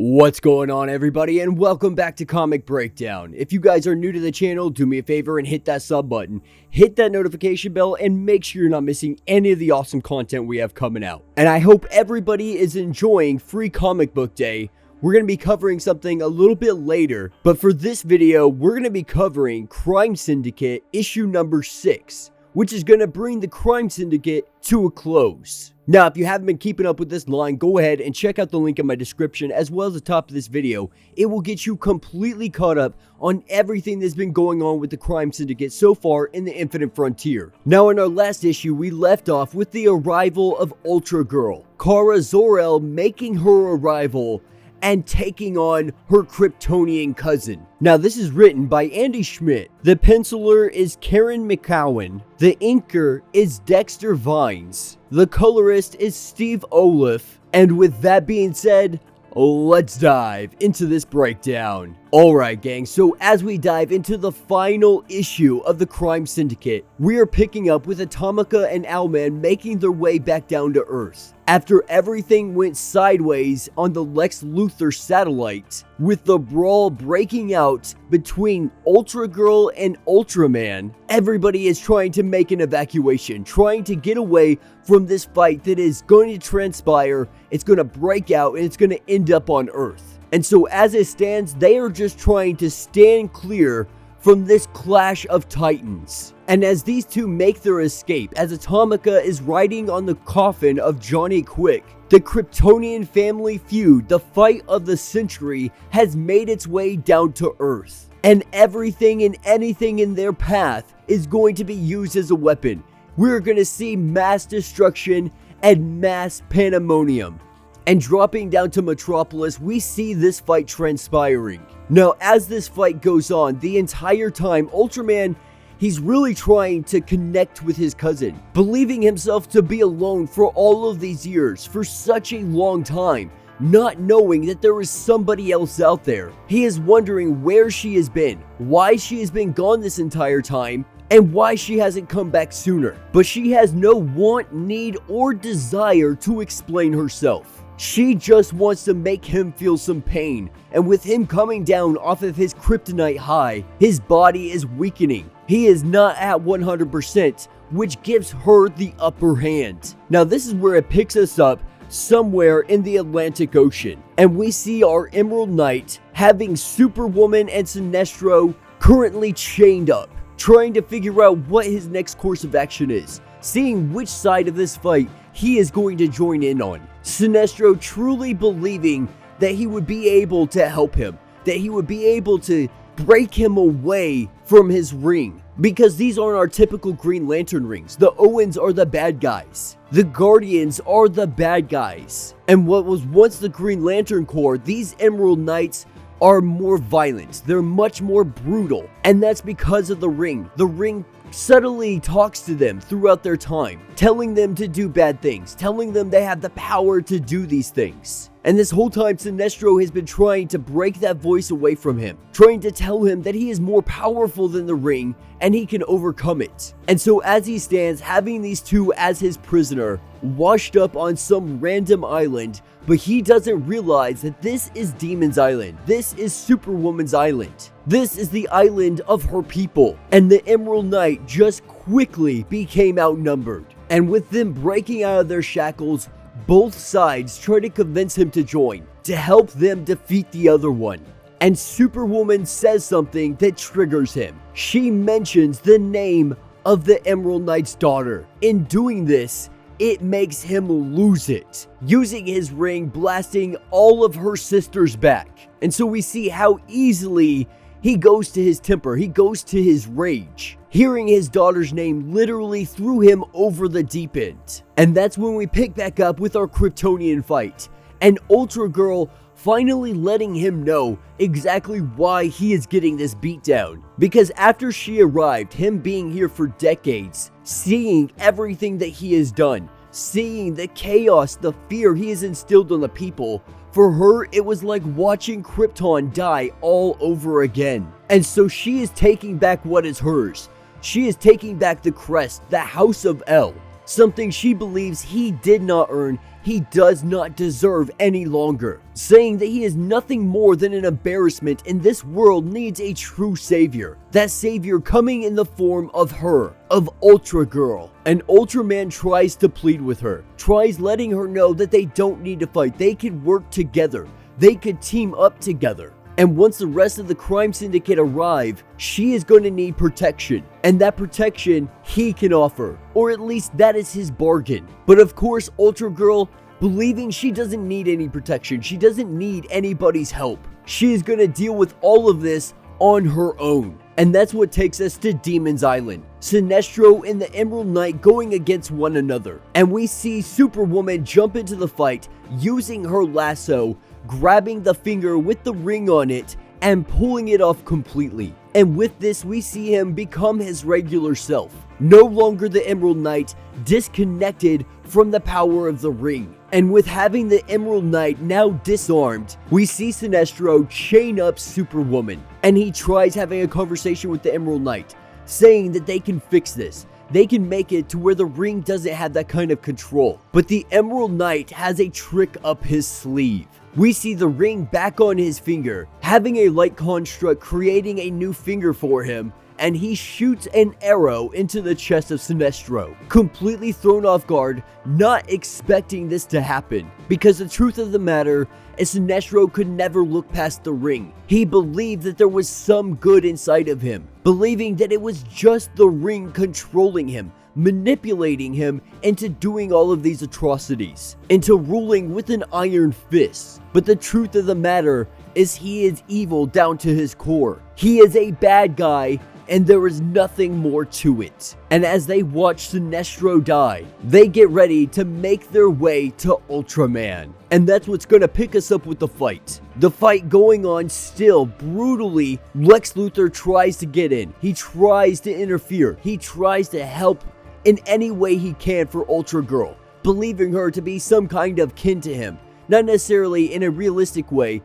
What's going on, everybody, and welcome back to Comic Breakdown. If you guys are new to the channel, do me a favor and hit that sub button, hit that notification bell, and make sure you're not missing any of the awesome content we have coming out. And I hope everybody is enjoying Free Comic Book Day. We're going to be covering something a little bit later, but for this video, we're going to be covering Crime Syndicate issue number 6, which is going to bring the Crime Syndicate to a close. Now, if you haven't been keeping up with this line, go ahead and check out the link in my description as well as the top of this video. It will get you completely caught up on everything that's been going on with the Crime Syndicate so far in the Infinite Frontier. Now, in our last issue, we left off with the arrival of Ultragirl, Kara Zor-El making her arrival and taking on her Kryptonian cousin. Now, this is written by Andy Schmidt. The penciler is Karen McCowan. The inker is Dexter Vines. The colorist is Steve Oliff. And with that being said, let's dive into this breakdown. Alright gang, so as we dive into the final issue of the Crime Syndicate, we are picking up with Atomica and Owlman making their way back down to Earth. After everything went sideways on the Lex Luthor satellite, with the brawl breaking out between Ultragirl and Ultraman, everybody is trying to make an evacuation, trying to get away from this fight that is going to transpire, it's going to break out, and it's going to end up on Earth. And so as it stands, they are just trying to stand clear from this clash of titans. And as these two make their escape, as Atomica is riding on the coffin of Johnny Quick, the Kryptonian family feud, the fight of the century, has made its way down to Earth. And everything and anything in their path is going to be used as a weapon. We're going to see mass destruction and mass pandemonium. And dropping down to Metropolis, we see this fight transpiring. Now, as this fight goes on, the entire time, Ultraman, he's really trying to connect with his cousin, believing himself to be alone for all of these years, for such a long time, not knowing that there is somebody else out there. He is wondering where she has been, why she has been gone this entire time, and why she hasn't come back sooner. But she has no want, need, or desire to explain herself. She just wants to make him feel some pain, and with him coming down off of his kryptonite high, his body is weakening. He is not at 100%, which gives her the upper hand. Now this is where it picks us up somewhere in the Atlantic Ocean, and we see our Emerald Knight having Superwoman and Sinestro currently chained up, trying to figure out what his next course of action is, seeing which side of this fight he is going to join in on. Sinestro truly believing that he would be able to help him, that he would be able to break him away from his ring, because these aren't our typical Green Lantern rings. The Owens are the bad guys. The Guardians are the bad guys. And what was once the Green Lantern Corps, these Emerald Knights are more violent. They're much more brutal. And that's because of the ring. The ring subtly talks to them throughout their time, telling them to do bad things, telling them they have the power to do these things. And this whole time, Sinestro has been trying to break that voice away from him, trying to tell him that he is more powerful than the ring and he can overcome it. And so as he stands, having these two as his prisoner, washed up on some random island, but he doesn't realize that this is Demon's Island. This is Superwoman's Island. This is the island of her people. And the Emerald Knight just quickly became outnumbered. And with them breaking out of their shackles, both sides try to convince him to join, to help them defeat the other one. And Superwoman says something that triggers him. She mentions the name of the Emerald Knight's daughter. In doing this, it makes him lose it, using his ring, blasting all of her sisters back. And so we see how easily he goes to his temper, he goes to his rage. Hearing his daughter's name literally threw him over the deep end. And that's when we pick back up with our Kryptonian fight, and Ultragirl finally letting him know exactly why he is getting this beatdown. Because after she arrived, him being here for decades, seeing everything that he has done, seeing the chaos, the fear he has instilled on the people, for her it was like watching Krypton die all over again. And so she is taking back what is hers. She is taking back the crest, the House of El. something she believes he did not earn, he does not deserve any longer, saying that he is nothing more than an embarrassment and this world needs a true savior. That savior coming in the form of her, of Ultragirl. And Ultraman tries to plead with her, tries letting her know that they don't need to fight, they can work together, they could team up together. And once the rest of the Crime Syndicate arrive, she is going to need protection. And that protection he can offer. Or at least that is his bargain. But of course, Ultragirl, believing she doesn't need any protection, she doesn't need anybody's help, she is going to deal with all of this on her own. And that's what takes us to Demon's Island. Sinestro and the Emerald Knight going against one another. And we see Superwoman jump into the fight using her lasso, grabbing the finger with the ring on it and pulling it off completely. And with this, we see him become his regular self. No longer the Emerald Knight, disconnected from the power of the ring. And with having the Emerald Knight now disarmed, we see Sinestro chain up Superwoman. And he tries having a conversation with the Emerald Knight, saying that they can fix this. They can make it to where the ring doesn't have that kind of control. But the Emerald Knight has a trick up his sleeve. We see the ring back on his finger, having a light construct creating a new finger for him, and he shoots an arrow into the chest of Sinestro, completely thrown off guard, not expecting this to happen. Because the truth of the matter is Sinestro could never look past the ring. He believed that there was some good inside of him, believing that it was just the ring controlling him, manipulating him into doing all of these atrocities, into ruling with an iron fist. But the truth of the matter is he is evil down to his core. He is a bad guy, and there is nothing more to it. And as they watch Sinestro die, they get ready to make their way to Ultraman. And that's what's going to pick us up with the fight. The fight going on still brutally. Lex Luthor tries to get in. He tries to interfere. He tries to help in any way he can for Ultragirl, believing her to be some kind of kin to him. Not necessarily in a realistic way.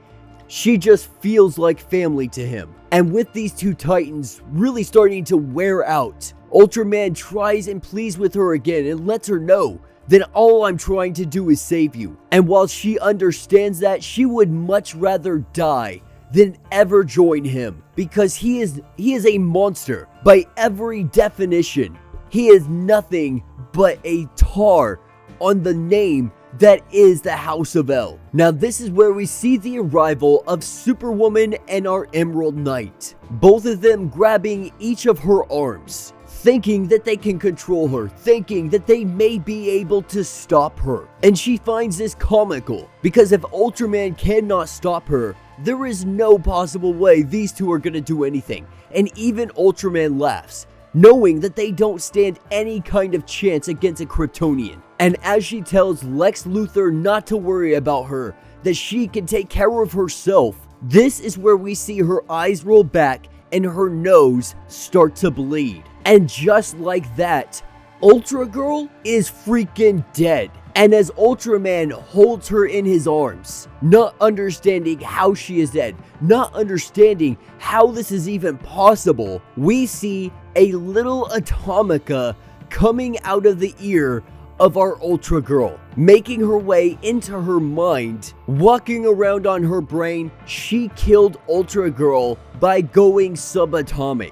She just feels like family to him. And with these two titans really starting to wear out, Ultraman tries and pleads with her again and lets her know that all I'm trying to do is save you. And while she understands that, she would much rather die than ever join him, because he is a monster by every definition. He is nothing but a tar on the name that is the House of El. Now this is where we see the arrival of Superwoman and our Emerald Knight. Both of them grabbing each of her arms, thinking that they can control her, thinking that they may be able to stop her. And she finds this comical, because if Ultraman cannot stop her, there is no possible way these two are going to do anything. And even Ultraman laughs, knowing that they don't stand any kind of chance against a Kryptonian. And as she tells Lex Luthor not to worry about her, that she can take care of herself, this is where we see her eyes roll back and her nose start to bleed. And just like that, Ultragirl is freaking dead. And as Ultraman holds her in his arms, not understanding how she is dead, not understanding how this is even possible, we see a little Atomica coming out of the ear of our Ultragirl, making her way into her mind, walking around on her brain. She killed Ultragirl by going subatomic.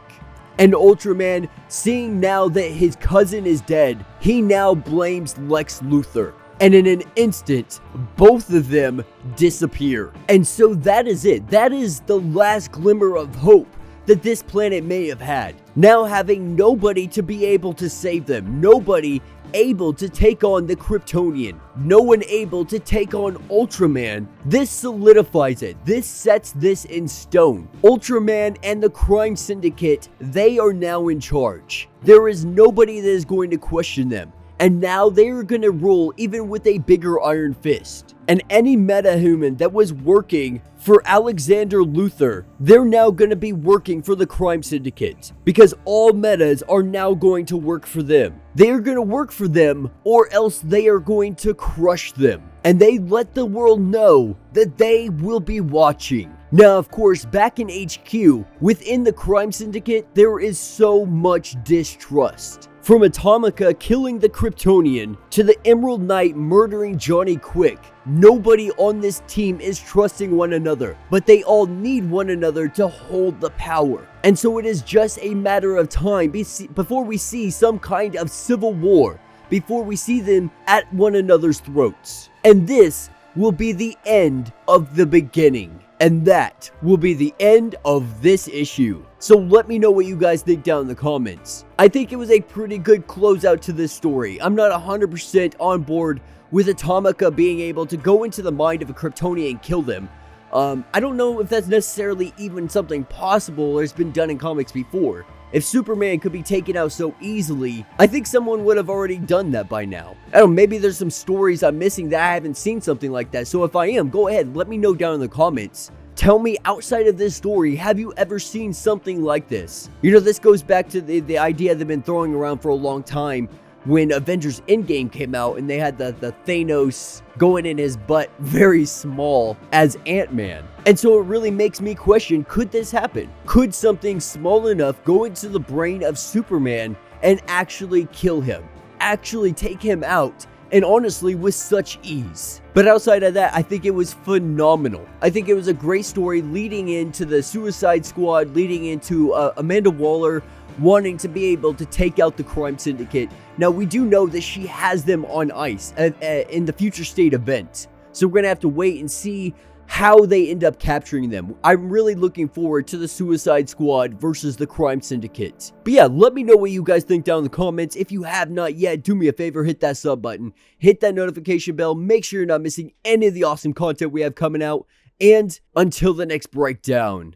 And Ultraman, seeing now that his cousin is dead, he now blames Lex Luthor. And in an instant, both of them disappear. And so that is it. That is the last glimmer of hope that this planet may have had. Now having nobody to be able to save them, nobody able to take on the Kryptonian, no one able to take on Ultraman, this solidifies it. This sets this in stone. Ultraman and the Crime Syndicate, they are now in charge. There is nobody that is going to question them. And now they are going to rule even with a bigger iron fist. And any metahuman that was working for Alexander Luthor, they're now going to be working for the Crime Syndicate. Because all metas are now going to work for them. They are going to work for them, or else they are going to crush them. And they let the world know that they will be watching. Now, of course, back in HQ, within the Crime Syndicate, there is so much distrust. From Atomica killing the Kryptonian to the Emerald Knight murdering Johnny Quick, nobody on this team is trusting one another, but they all need one another to hold the power. And so it is just a matter of time before we see some kind of civil war, before we see them at one another's throats. And this will be the end of the beginning. And that will be the end of this issue. So let me know what you guys think down in the comments. I think it was a pretty good closeout to this story. I'm not 100% on board with Atomica being able to go into the mind of a Kryptonian and kill them. I don't know if that's necessarily even something possible or has been done in comics before. If Superman could be taken out so easily, I think someone would have already done that by now. I don't know, maybe there's some stories I'm missing that I haven't seen something like that. So if I am, go ahead, let me know down in the comments. Tell me, outside of this story, have you ever seen something like this? You know, this goes back to the idea they've been throwing around for a long time when Avengers Endgame came out and they had the Thanos going in his butt very small as Ant-Man. And so it really makes me question, could this happen? Could something small enough go into the brain of Superman and actually kill him? Actually take him out? And honestly, with such ease. But outside of that, I think it was phenomenal. I think it was a great story leading into the Suicide Squad, leading into Amanda Waller wanting to be able to take out the Crime Syndicate. Now, we do know that she has them on ice in the Future State event. So we're going to have to wait and see how they end up capturing them. I'm really looking forward to the Suicide Squad versus the Crime Syndicate. But yeah, let me know what you guys think down in the comments. If you have not yet, do me a favor, hit that sub button, hit that notification bell, make sure you're not missing any of the awesome content we have coming out, and until the next breakdown.